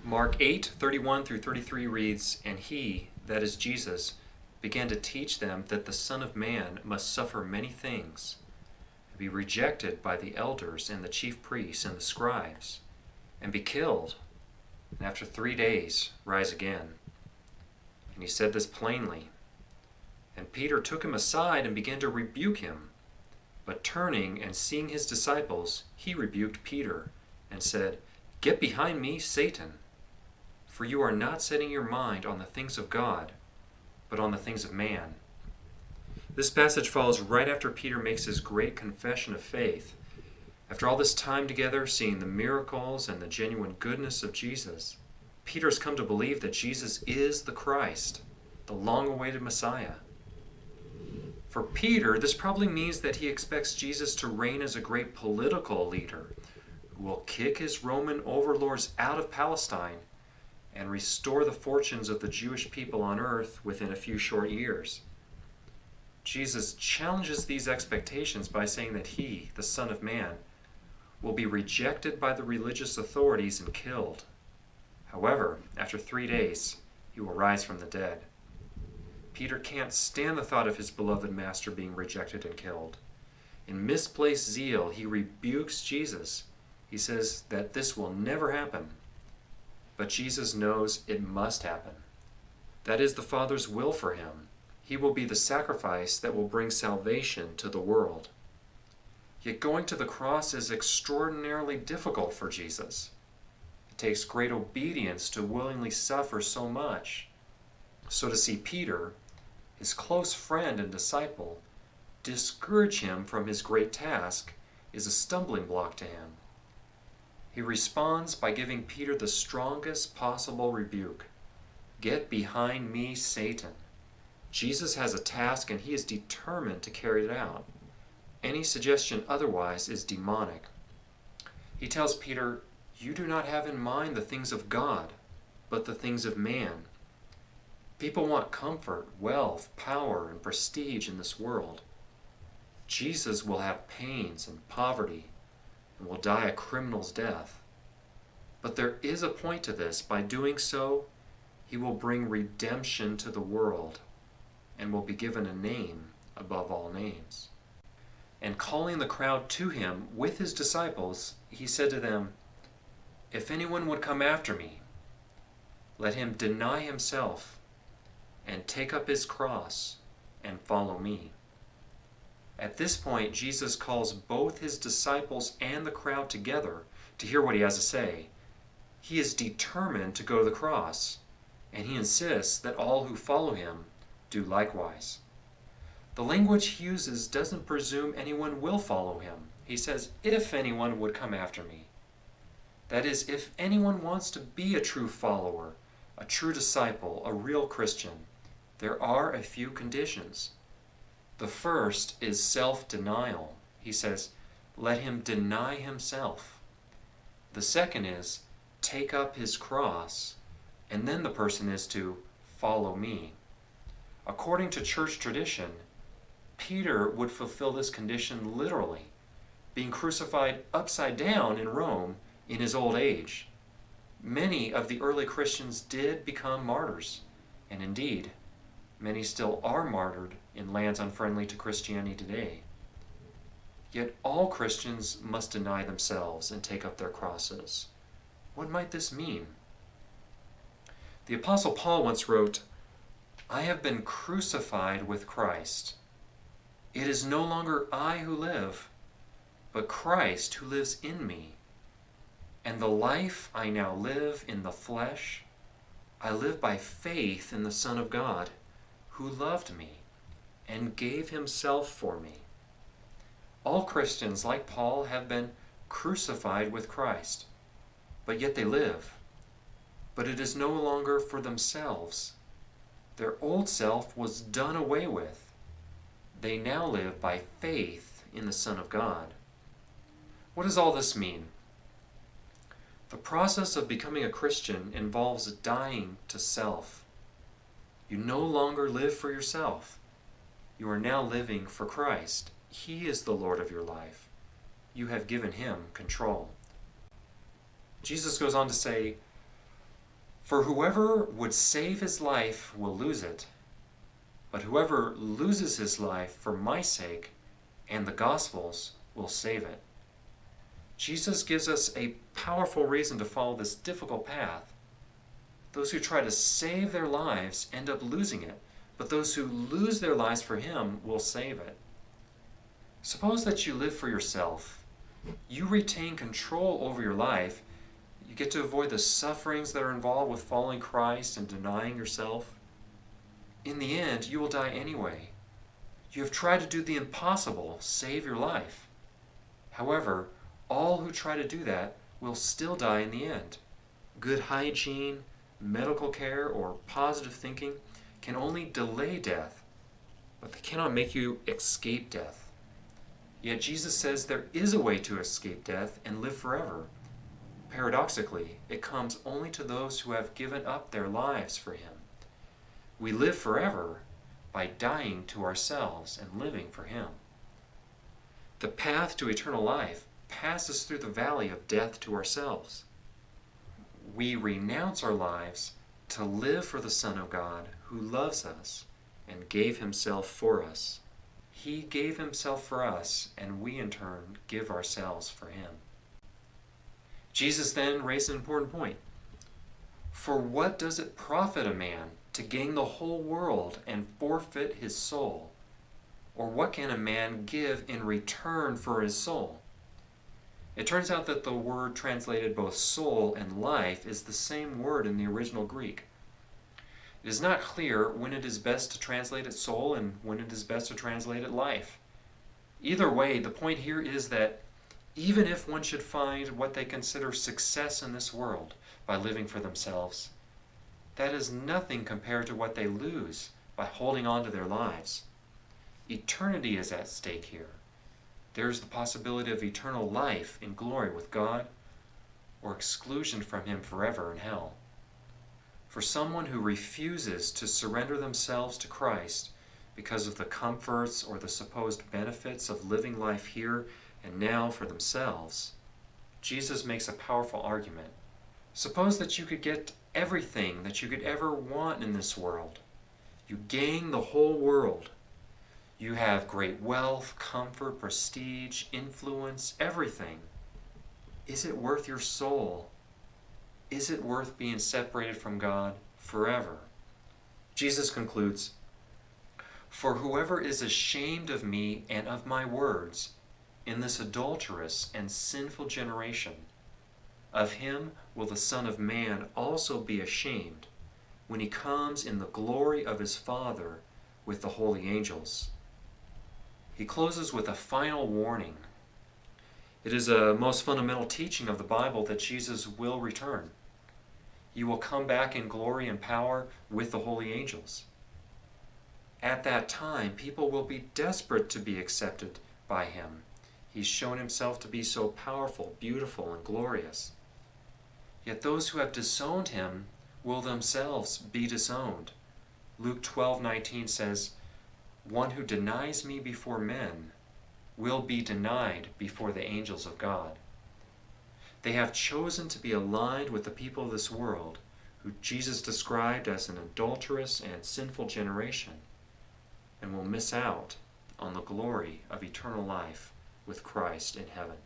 Mark 8:31 through 33 reads, "And he, that is Jesus, began to teach them that the Son of Man must suffer many things, and be rejected by the elders and the chief priests and the scribes, and be killed, and after 3 days rise again." And he said this plainly. And Peter took him aside and began to rebuke him. But turning and seeing his disciples, he rebuked Peter and said, "Get behind me, Satan, for you are not setting your mind on the things of God, but on the things of man." This passage follows right after Peter makes his great confession of faith. After all this time together, seeing the miracles and the genuine goodness of Jesus, Peter's come to believe that Jesus is the Christ, the long-awaited Messiah. For Peter, this probably means that he expects Jesus to reign as a great political leader who will kick his Roman overlords out of Palestine and restore the fortunes of the Jewish people on earth within a few short years. Jesus challenges these expectations by saying that he, the Son of Man, will be rejected by the religious authorities and killed. However, after 3 days, he will rise from the dead. Peter can't stand the thought of his beloved master being rejected and killed. In misplaced zeal, he rebukes Jesus. He says that this will never happen. But Jesus knows it must happen. That is the Father's will for him. He will be the sacrifice that will bring salvation to the world. Yet going to the cross is extraordinarily difficult for Jesus. It takes great obedience to willingly suffer so much. So to see Peter, his close friend and disciple, discourage him from his great task is a stumbling block to him. He responds by giving Peter the strongest possible rebuke. "Get behind me, Satan." Jesus has a task and he is determined to carry it out. Any suggestion otherwise is demonic. He tells Peter, "You do not have in mind the things of God, but the things of man." People want comfort, wealth, power, and prestige in this world. Jesus will have pains and poverty and will die a criminal's death. But there is a point to this. By doing so, he will bring redemption to the world and will be given a name above all names. And calling the crowd to him with his disciples, he said to them, "If anyone would come after me, let him deny himself and take up his cross and follow me." At this point, Jesus calls both his disciples and the crowd together to hear what he has to say. He is determined to go to the cross, and he insists that all who follow him do likewise. The language he uses doesn't presume anyone will follow him. He says, "If anyone would come after me." That is, if anyone wants to be a true follower, a true disciple, a real Christian, there are a few conditions. The first is self-denial. He says, "Let him deny himself." The second is, take up his cross, and then the person is to follow me. According to church tradition, Peter would fulfill this condition literally, being crucified upside down in Rome in his old age. Many of the early Christians did become martyrs, and indeed, many still are martyred in lands unfriendly to Christianity today. Yet all Christians must deny themselves and take up their crosses. What might this mean? The Apostle Paul once wrote, "I have been crucified with Christ. It is no longer I who live, but Christ who lives in me. And the life I now live in the flesh, I live by faith in the Son of God, who loved me and gave himself for me." All Christians, like Paul, have been crucified with Christ, but yet they live. But it is no longer for themselves. Their old self was done away with. They now live by faith in the Son of God. What does all this mean? The process of becoming a Christian involves dying to self. You no longer live for yourself. You are now living for Christ. He is the Lord of your life. You have given him control. Jesus goes on to say, For whoever would save his life will lose it, but whoever loses his life for my sake and the gospel's will save it. Jesus gives us a powerful reason to follow this difficult path. Those who try to save their lives end up losing it, but those who lose their lives for him will save it. Suppose that you live for yourself. You retain control over your life. You get to avoid the sufferings that are involved with following Christ and denying yourself. In the end, you will die anyway. You have tried to do the impossible, save your life. However, all who try to do that will still die in the end. Good hygiene, medical care, or positive thinking can only delay death, but they cannot make you escape death. Yet Jesus says there is a way to escape death and live forever. Paradoxically, it comes only to those who have given up their lives for him. We live forever by dying to ourselves and living for him. The path to eternal life passes through the valley of death to ourselves. We renounce our lives to live for the Son of God who loves us and gave himself for us. He gave himself for us, and we in turn give ourselves for him. Jesus then raised an important point. For what does it profit a man to gain the whole world and forfeit his soul? Or what can a man give in return for his soul? It turns out that the word translated both soul and life is the same word in the original Greek. It is not clear when it is best to translate it soul and when it is best to translate it life. Either way, the point here is that even if one should find what they consider success in this world by living for themselves, that is nothing compared to what they lose by holding on to their lives. Eternity is at stake here. There is the possibility of eternal life in glory with God, or exclusion from him forever in hell. For someone who refuses to surrender themselves to Christ because of the comforts or the supposed benefits of living life here and now for themselves, Jesus makes a powerful argument. Suppose that you could get everything that you could ever want in this world. You gain the whole world. You have great wealth, comfort, prestige, influence, everything. Is it worth your soul? Is it worth being separated from God forever? Jesus concludes, For whoever is ashamed of me and of my words in this adulterous and sinful generation, of him will the Son of Man also be ashamed when he comes in the glory of his Father with the holy angels. He closes with a final warning. It is a most fundamental teaching of the Bible that Jesus will return. He will come back in glory and power with the holy angels. At that time, people will be desperate to be accepted by him. He's shown himself to be so powerful, beautiful, and glorious. Yet those who have disowned him will themselves be disowned. Luke 12:19 says, One who denies me before men will be denied before the angels of God. They have chosen to be aligned with the people of this world, who Jesus described as an adulterous and sinful generation, and will miss out on the glory of eternal life with Christ in heaven.